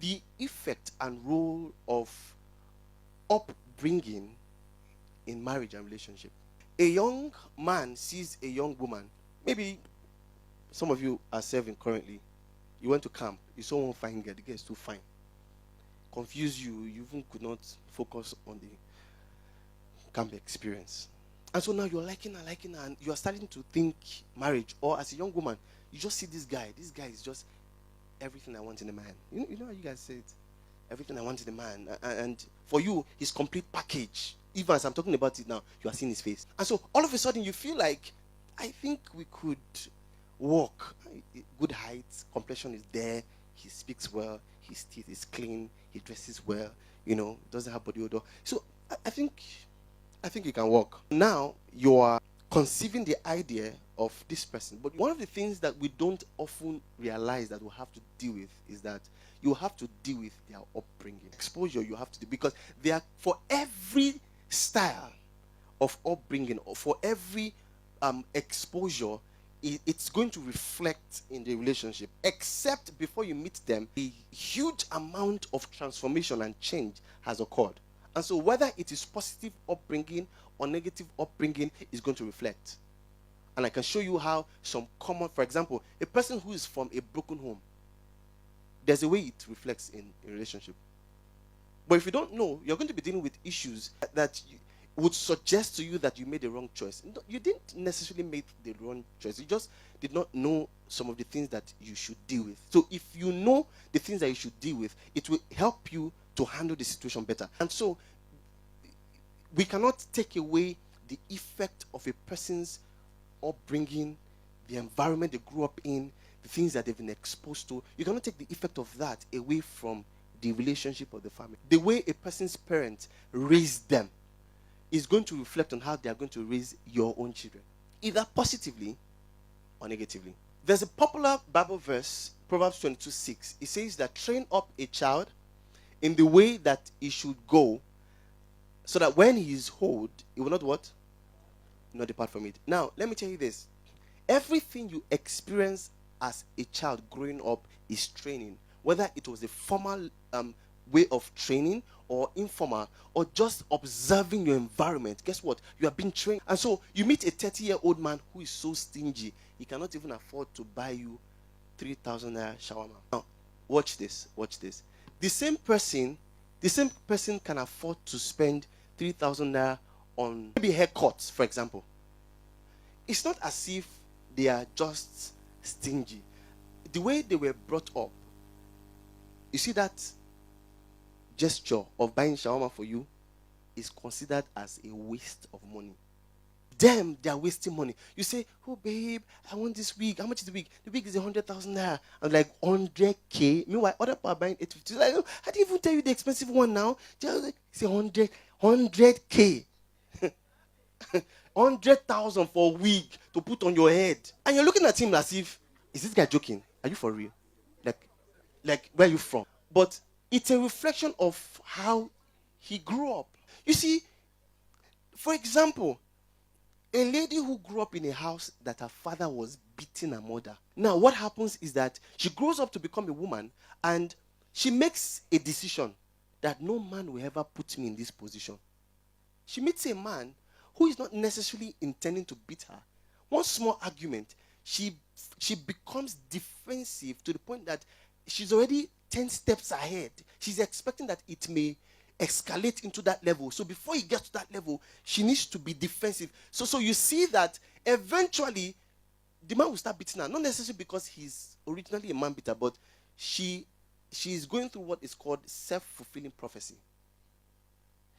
the effect and role of upbringing in marriage and relationship. A young man sees a young woman. Maybe some of you are serving currently. You went to camp. You saw one fine girl. The girl is too fine. Confused you. You even could not focus on the camp experience. And so now you're liking her, and you are starting to think marriage. Or as a young woman, you just see this guy. This guy is just everything I want in a man. You know how you guys say it? Everything I want in a man. And for you, his complete package. Even as I'm talking about it now, you are seeing his face. And so all of a sudden you feel like, I think we could walk. Good height, complexion is there. He speaks well. His teeth is clean. He dresses well. Doesn't have body odor. So I think you can walk. Now you are conceiving the idea of this person. But one of the things that we don't often realize that we have to deal with is that you have to deal with their upbringing. Exposure you have to do, because they are, for every style of upbringing, or for every exposure, it's going to reflect in the relationship. Except before you meet them, a huge amount of transformation and change has occurred. And so whether it is positive upbringing or negative upbringing is going to reflect. And I can show you how some common, for example, a person who is from a broken home, there's a way it reflects in a relationship. But if you don't know, you're going to be dealing with issues that would suggest to you that you made the wrong choice. You didn't necessarily make the wrong choice. You just did not know some of the things that you should deal with. So if you know the things that you should deal with, it will help you to handle the situation better. And so we cannot take away the effect of a person's upbringing, the environment they grew up in, the things that they've been exposed to. You cannot take the effect of that away from the relationship of the family. The way a person's parents raised them is going to reflect on how they are going to raise your own children, either positively or negatively. There's a popular Bible verse, Proverbs 22:6. It says that train up a child in the way that he should go, so that when he is old, he will not what? Not depart from it. Now, let me tell you this. Everything you experience as a child growing up is training. Whether it was a formal way of training or informal or just observing your environment, guess what? You are being trained. And so you meet a 30-year-old man who is so stingy, he cannot even afford to buy you 3,000 naira shawarma. Now, watch this. The same person can afford to spend 3,000 naira on maybe haircuts, for example. It's not as if they are just stingy. The way they were brought up, you see that gesture of buying shawarma for you is considered as a waste of money. Them, they are wasting money. You say, oh babe, I want this wig. How much is the wig? The wig is 100,000 naira. I'm like, 100K. Meanwhile, other people are buying 850. Like, oh, I didn't even tell you the expensive one now. It's 100K. 100,000 for a wig to put on your head. And you're looking at him as if, is this guy joking? Are you for real? Like where are you from? But it's a reflection of how he grew up. You see, for example, a lady who grew up in a house that her father was beating her mother. Now, what happens is that she grows up to become a woman and she makes a decision that no man will ever put me in this position. She meets a man who is not necessarily intending to beat her. One small argument, she becomes defensive to the point that she's already 10 steps ahead. She's expecting that it may escalate into that level. So before it gets to that level, she needs to be defensive. So you see that eventually the man will start beating her. Not necessarily because he's originally a man beater, but she is going through what is called self-fulfilling prophecy.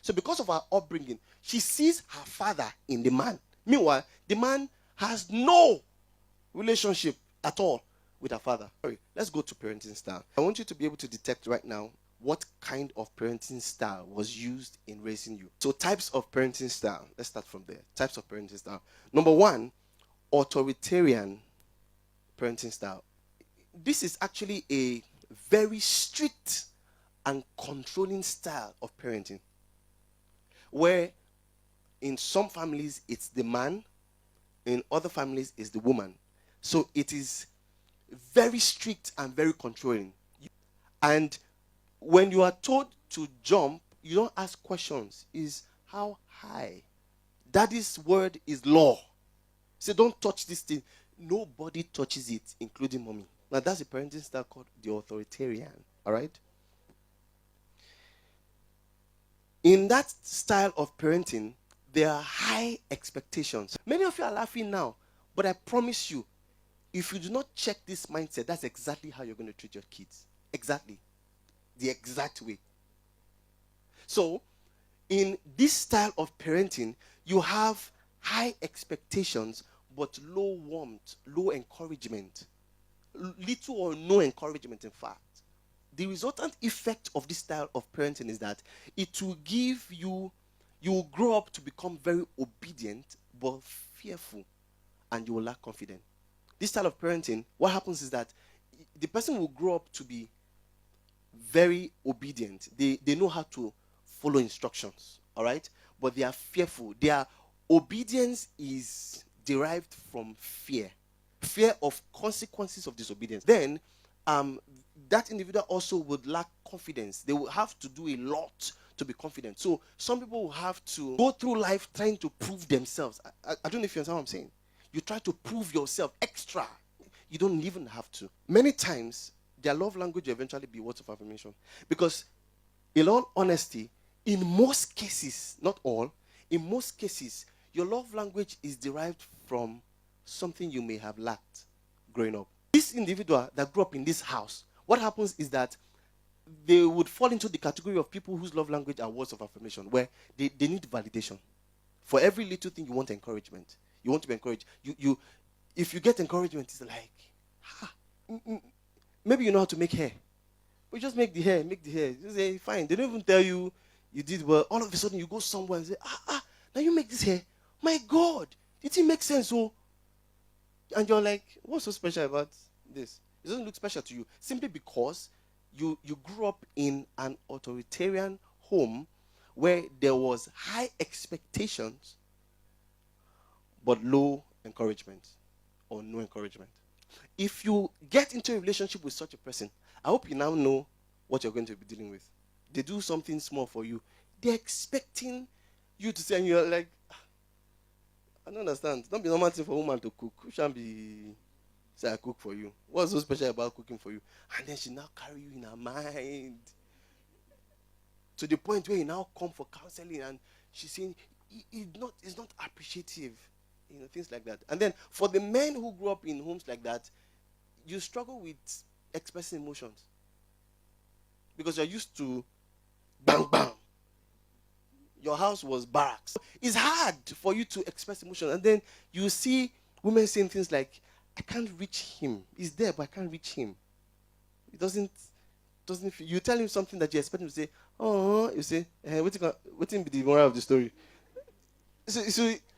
So because of her upbringing, she sees her father in the man. Meanwhile, the man has no relationship at all with her father. Sorry, let's go to parenting style. I want you to be able to detect right now what kind of parenting style was used in raising you. So types of parenting style. Let's start from there. Types of parenting style. Number one, authoritarian parenting style. This is actually a very strict and controlling style of parenting, where in some families it's the man, in other families it's the woman. So it is very strict and very controlling. And When you are told to jump, you don't ask questions. Is how high? Daddy's word is law. Say, don't touch this thing. Nobody touches it, including mommy. Now, that's a parenting style called the authoritarian. All right? In that style of parenting, there are high expectations. Many of you are laughing now, but I promise you, if you do not check this mindset, that's exactly how you're going to treat your kids. Exactly. The exact way. So, in this style of parenting, you have high expectations, but low warmth, low encouragement. Little or no encouragement, in fact. The resultant effect of this style of parenting is that it will give you, you will grow up to become very obedient, but fearful, and you will lack confidence. This style of parenting, what happens is that the person will grow up to be very obedient. They know how to follow instructions, all right? But they are fearful. Their obedience is derived from fear of consequences of disobedience. Then, that individual also would lack confidence. They will have to do a lot to be confident. So, some people will have to go through life trying to prove themselves. I don't know if you understand what I'm saying. You try to prove yourself extra. You don't even have to. Many times, their love language will eventually be words of affirmation. Because, in all honesty, in most cases, not all, in most cases, your love language is derived from something you may have lacked growing up. This individual that grew up in this house, what happens is that they would fall into the category of people whose love language are words of affirmation, where they need validation. For every little thing, you want encouragement. You want to be encouraged. If you get encouragement, it's like, maybe you know how to make hair. But just make the hair. Just say, fine. They don't even tell you you did well. All of a sudden, you go somewhere and say, now you make this hair. My God, did it make sense? Oh, and you're like, what's so special about this? It doesn't look special to you. Simply because you grew up in an authoritarian home where there was high expectations but low encouragement or no encouragement. If you get into a relationship with such a person, I hope you now know what you're going to be dealing with. They do something small for you. They're expecting you to say, and you're like, I don't understand. Don't be normal thing for a woman to cook. Who shan't be say I cook for you? What's so special about cooking for you? And then she now carry you in her mind to the point where you now come for counseling and she's saying it's not appreciative. Things like that. And then for the men who grew up in homes like that, you struggle with expressing emotions because you're used to bang bang. Your house was barracks. It's hard for you to express emotion. And then you see women saying things like, I can't reach him. He's there, but I can't reach him. It doesn't feel. You tell him something that you expect him to say, oh, you say, what's be the moral of the story? So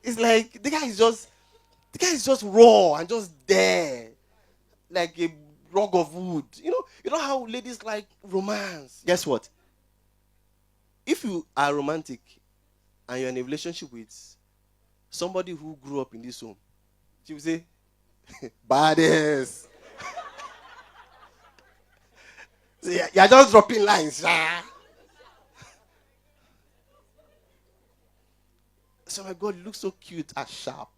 it's like the guy is just raw and just there. Like a log of wood. You know how ladies like romance. Guess what? If you are romantic and you're in a relationship with somebody who grew up in this home, she will say, baddest. So you're just dropping lines. So my God, you look so cute and sharp.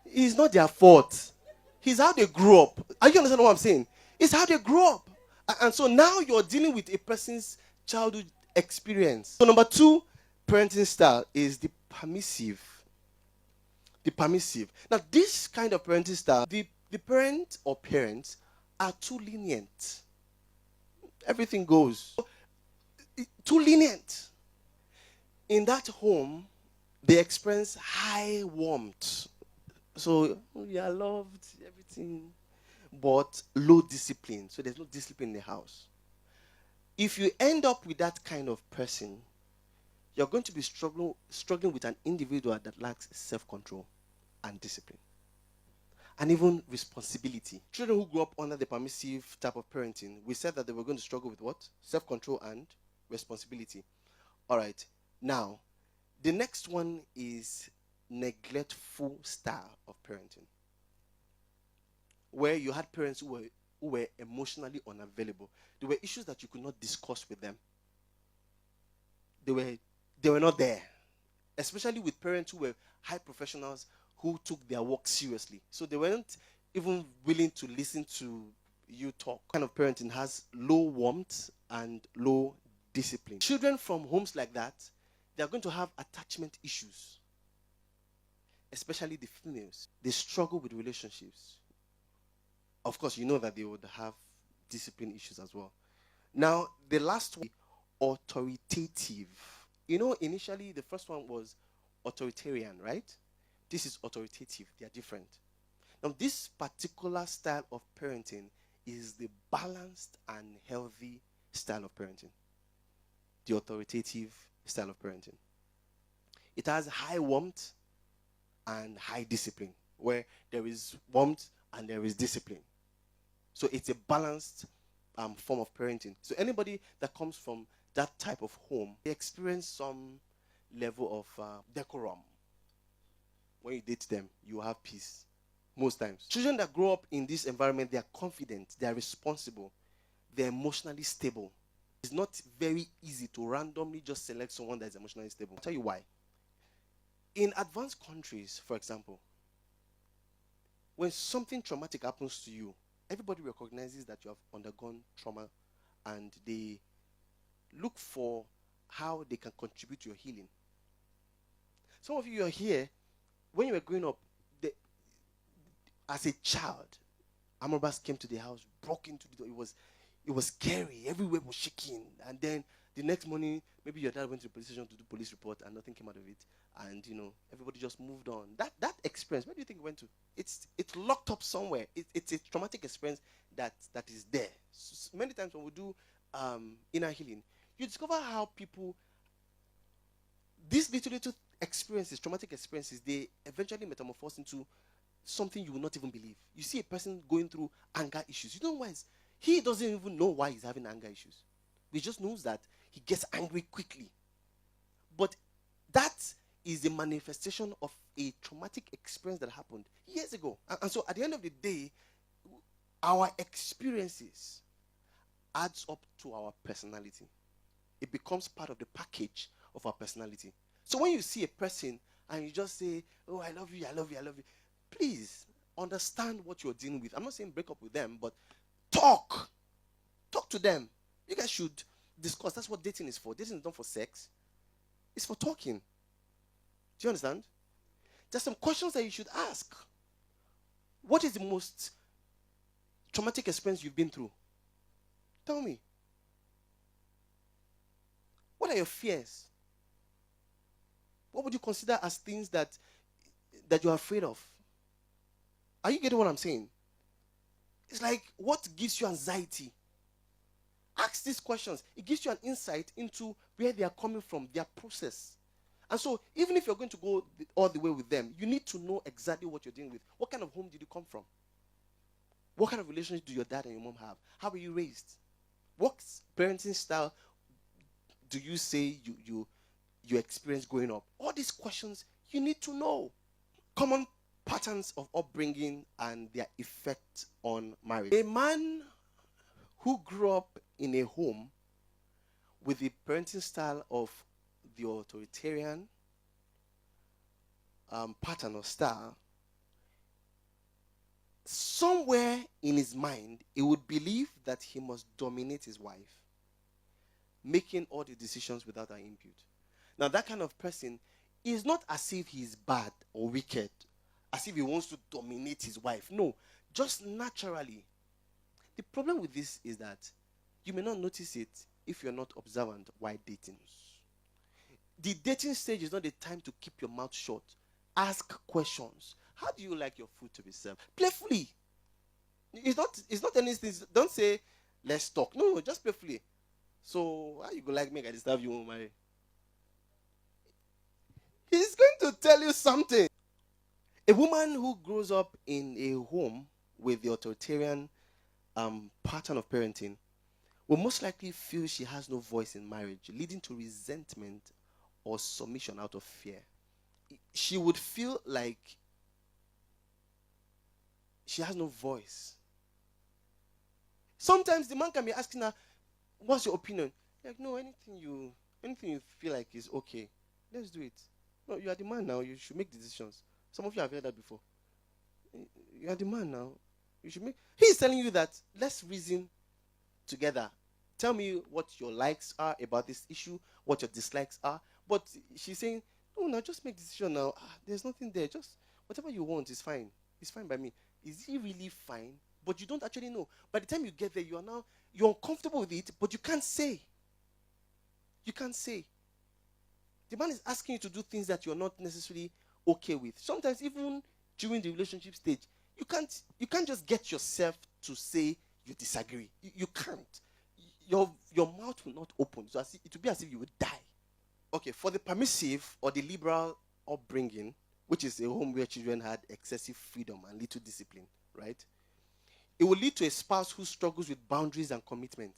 It's not their fault. It's how they grew up. Are you understand what I'm saying? It's how they grew up. And so now you're dealing with a person's childhood experience. So number 2 parenting style is the permissive. The permissive. Now this kind of parenting style, the parent or parents are too lenient. Everything goes. Too lenient. In that home, they experience high warmth. So you are loved, everything, but low discipline. So there's no discipline in the house. If you end up with that kind of person, you're going to be struggling with an individual that lacks self-control and discipline. And even responsibility. Children who grew up under the permissive type of parenting, we said that they were going to struggle with what? Self-control and responsibility. All right. Now, the next one is neglectful style of parenting, where you had parents who who were emotionally unavailable. There were issues that you could not discuss with them. They were they were not there, especially with parents who were high professionals who took their work seriously. So they weren't even willing to listen to you talk. Kind of parenting has low warmth and low discipline. Children from homes like that, they are going to have attachment issues, especially the females. They struggle with relationships. Of course, you know that they would have discipline issues as well. Now, the last one, authoritative. Initially the first one was authoritarian, right? This is authoritative. They are different. Now, this particular style of parenting is the balanced and healthy style of parenting. The authoritative style of parenting. It has high warmth and high discipline, where there is warmth and there is discipline. So it's a balanced form of parenting. So anybody that comes from that type of home, they experience some level of decorum. When you date them, you have peace. Most times. Children that grow up in this environment, they are confident, they are responsible, they're emotionally stable. It's not very easy to randomly just select someone that is emotionally stable. I'll tell you why. In advanced countries, for example, when something traumatic happens to you, everybody recognizes that you have undergone trauma and they look for how they can contribute to your healing. Some of you are here, when you were growing up, as a child, Amobas came to the house, broke into the door. It was scary. Everywhere was shaking. And then the next morning, maybe your dad went to the police station to do police report and nothing came out of it. And everybody just moved on. That experience, where do you think it went to? It's locked up somewhere. It's a traumatic experience that is there. So many times when we do inner healing, you discover how people, these little experiences, traumatic experiences, they eventually metamorphose into something you will not even believe. You see a person going through anger issues. You don't know why he doesn't even know why he's having anger issues. He just knows that he gets angry quickly. But that is a manifestation of a traumatic experience that happened years ago. And so at the end of the day, our experiences adds up to our personality. It becomes part of the package of our personality. So when you see a person and you just say, "Oh, I love you, I love you, I love you," please understand what you're dealing with. I'm not saying break up with them, but talk to them. You guys should discuss. That's what dating is for. Dating is not for sex. It's for talking. Do you understand? There's some questions that you should ask. What is the most traumatic experience you've been through? Tell me. What are your fears? What would you consider as things that you're afraid of? Are you getting what I'm saying? It's like, what gives you anxiety? Ask these questions. It gives you an insight into where they are coming from, their process. And so, even if you're going to go all the way with them, you need to know exactly what you're dealing with. What kind of home did you come from? What kind of relationship do your dad and your mom have? How were you raised? What parenting style do you say you experienced growing up? All these questions you need to know. Common patterns of upbringing and their effect on marriage. A man who grew up in a home with the parenting style of the authoritarian pattern or style, somewhere in his mind, he would believe that he must dominate his wife, making all the decisions without her input. Now, that kind of person is not as if he's bad or wicked, as if he wants to dominate his wife. No, just naturally. The problem with this is that you may not notice it if you're not observant while dating. The dating stage is not the time to keep your mouth shut. Ask questions. How do you like your food to be served? Playfully. It's not anything. Don't say, "Let's talk." No, just playfully. So, how you go like me? I disturb you, my. He's going to tell you something. A woman who grows up in a home with the authoritarian pattern of parenting will most likely feel she has no voice in marriage, leading to resentment or submission out of fear. She would feel like she has no voice. Sometimes the man can be asking her, what's your opinion? Like, no, anything you feel like is okay. Let's do it. No, you are the man now. You should make decisions. Some of you have heard that before. You are the man now. You should make. He's telling you that let's reason together. Tell me what your likes are about this issue, what your dislikes are. But she's saying, no, now just make decision now. There's nothing there. Just whatever you want is fine. It's fine by me. Is he really fine? But you don't actually know. By the time you get there, you're uncomfortable with it, but you can't say. You can't say. The man is asking you to do things that you're not necessarily okay with. Sometimes even during the relationship stage, you can't just get yourself to say you disagree. You can't. Your mouth will not open. So it will be as if you would die. Okay, for the permissive or the liberal upbringing, which is a home where children had excessive freedom and little discipline, right? It will lead to a spouse who struggles with boundaries and commitment.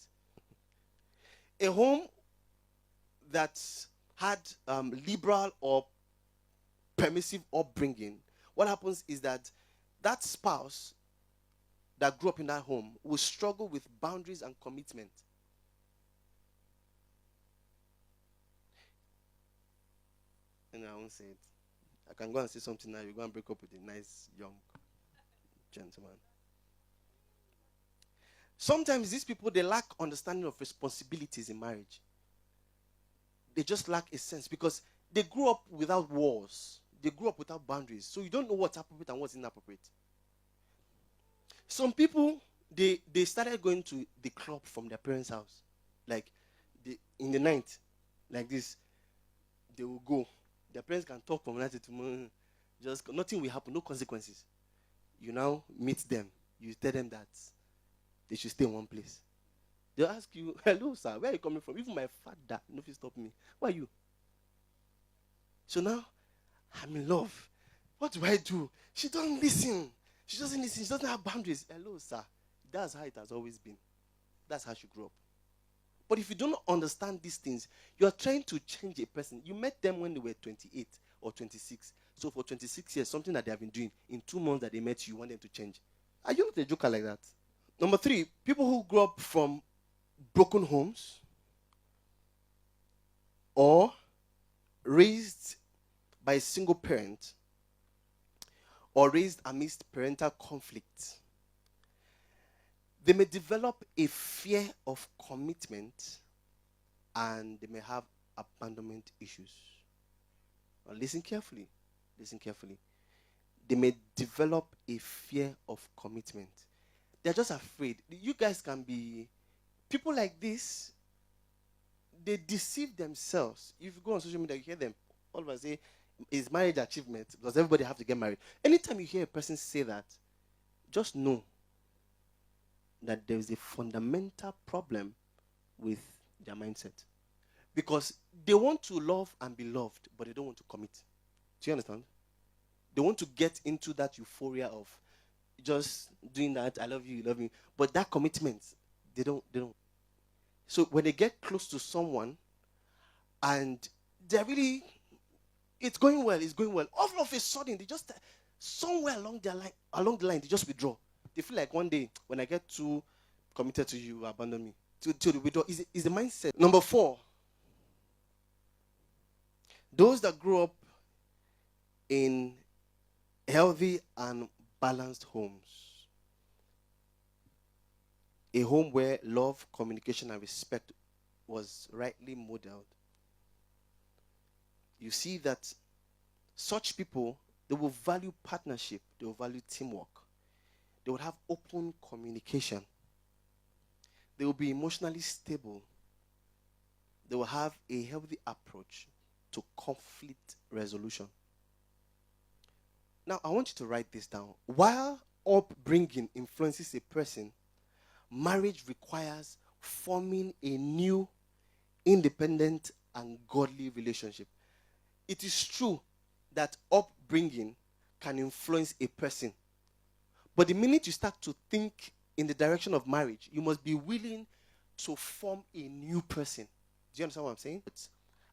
A home that had liberal or permissive upbringing, what happens is that that spouse that grew up in that home will struggle with boundaries and commitment. And I won't say it. I can go and say something now. You go and break up with a nice young gentleman. Sometimes these people, they lack understanding of responsibilities in marriage. They just lack a sense because they grew up without walls. They grew up without boundaries. So you don't know what's appropriate and what's inappropriate. Some people, they started going to the club from their parents' house. Like, in the night, like this, they will go. Their parents can talk from night to tomorrow. Just nothing will happen, no consequences. You now meet them. You tell them that they should stay in one place. They'll ask you, hello, sir, where are you coming from? Even my father, no, if you stop me. Who are you? So now, I'm in love. What do I do? She doesn't listen. She doesn't listen. She doesn't have boundaries. Hello, sir. That's how it has always been. That's how she grew up. But if you don't understand these things, you are trying to change a person. You met them when they were 28 or 26. So for 26 years, something that they have been doing, in 2 months that they met you, you want them to change. Are you not a joker like that? Number 3, people who grew up from broken homes or raised by a single parent or raised amidst parental conflict, they may develop a fear of commitment and they may have abandonment issues. Now listen carefully. Listen carefully. They may develop a fear of commitment. They're just afraid. You guys can be people like this. They deceive themselves. If you go on social media, you hear them all of us say, "Is marriage achievement?" Because everybody have to get married. Anytime you hear a person say that, just know that there is a fundamental problem with their mindset. Because they want to love and be loved, but they don't want to commit. Do you understand? They want to get into that euphoria of just doing that, I love you, you love me. But that commitment, they don't. So when they get close to someone and they're really, it's going well. All of a sudden, they just, somewhere along the line, they just withdraw. They feel like one day, when I get too committed to you, abandon me. To the withdraw is the mindset. Number 4, those that grow up in healthy and balanced homes, a home where love, communication, and respect was rightly modeled, you see that such people, they will value partnership, they will value teamwork, they will have open communication, they will be emotionally stable, they will have a healthy approach to conflict resolution. Now, I want you to write this down. While upbringing influences a person, marriage requires forming a new, independent, and godly relationship. It is true that upbringing can influence a person. But the minute you start to think in the direction of marriage, you must be willing to form a new person. Do you understand what I'm saying?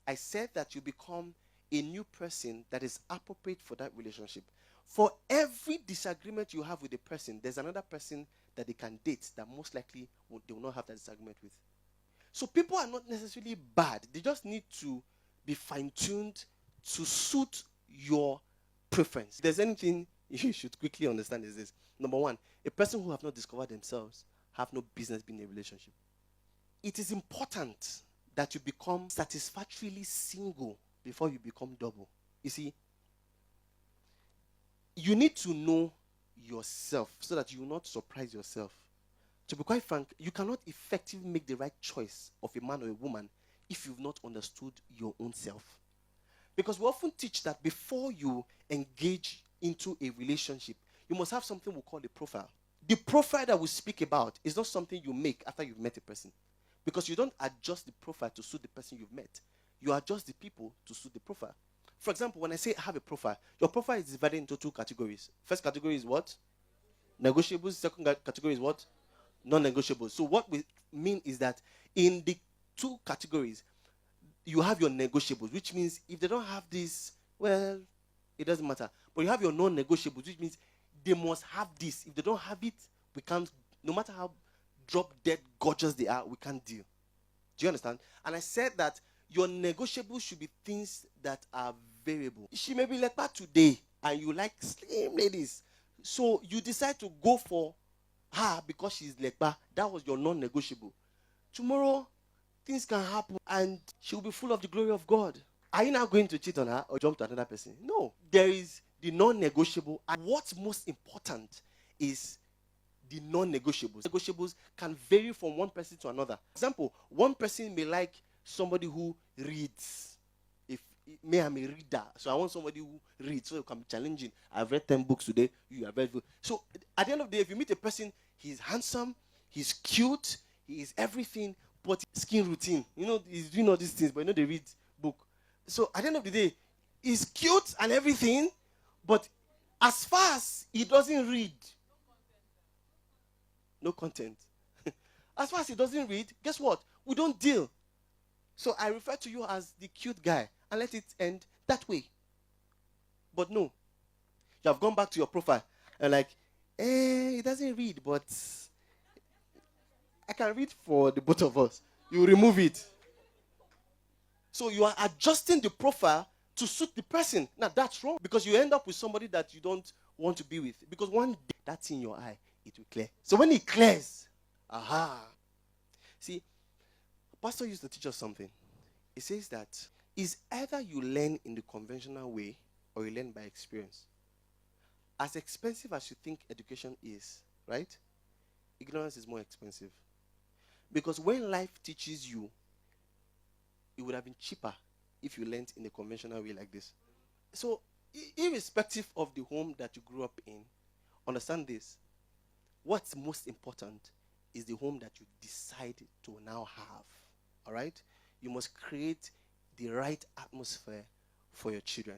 I said that you become a new person that is appropriate for that relationship. For every disagreement you have with a person, there's another person that they can date that most likely they will not have that disagreement with. So people are not necessarily bad. They just need to be fine-tuned to suit your preference. If there's anything you should quickly understand is this. Number one, a person who have not discovered themselves have no business being in a relationship. It is important that you become satisfactorily single before you become double. You see, you need to know yourself so that you will not surprise yourself. To be quite frank, you cannot effectively make the right choice of a man or a woman if you've not understood your own self. Because we often teach that before you engage into a relationship, you must have something we call a profile. The profile that we speak about is not something you make after you've met a person. Because you don't adjust the profile to suit the person you've met. You adjust the people to suit the profile. For example, when I say have a profile, your profile is divided into two categories. First category is what? Negotiables. Second category is what? Non-negotiables. So what we mean is that in the two categories, you have your negotiables, which means if they don't have this, well, it doesn't matter. But you have your non-negotiables, which means they must have this. If they don't have it, we can't, no matter how drop dead gorgeous they are, we can't deal. Do you understand? And I said that your negotiables should be things that are variable. She may be like that today, and you like slim ladies. So you decide to go for her because she's lekba. That was your non-negotiable. Tomorrow, things can happen and she will be full of the glory of God. Are you now going to cheat on her or jump to another person? No. There is the non-negotiable. And what's most important is the non-negotiables. Negotiables can vary from one person to another. For example, one person may like somebody who reads. If me, I'm a reader, so I want somebody who reads, so it can be challenging. I've read 10 books today. You have read. So at the end of the day, if you meet a person, he's handsome, he's cute, he is everything, but skin routine. He's doing all these things, but they read book. So at the end of the day, he's cute and everything, but as far as he doesn't read, no content. As far as he doesn't read, guess what? We don't deal. So I refer to you as the cute guy and let it end that way. But no, you have gone back to your profile and like, he doesn't read, but I can read for the both of us. You remove it. So you are adjusting the profile to suit the person. Now that's wrong because you end up with somebody that you don't want to be with. Because one day that's in your eye, it will clear. So when it clears, aha. See, Pastor used to teach us something. He says that it's either you learn in the conventional way or you learn by experience. As expensive as you think education is, right? Ignorance is more expensive. Because when life teaches you, it would have been cheaper if you learned in a conventional way like this. So, irrespective of the home that you grew up in, understand this. What's most important is the home that you decide to now have. All right? You must create the right atmosphere for your children.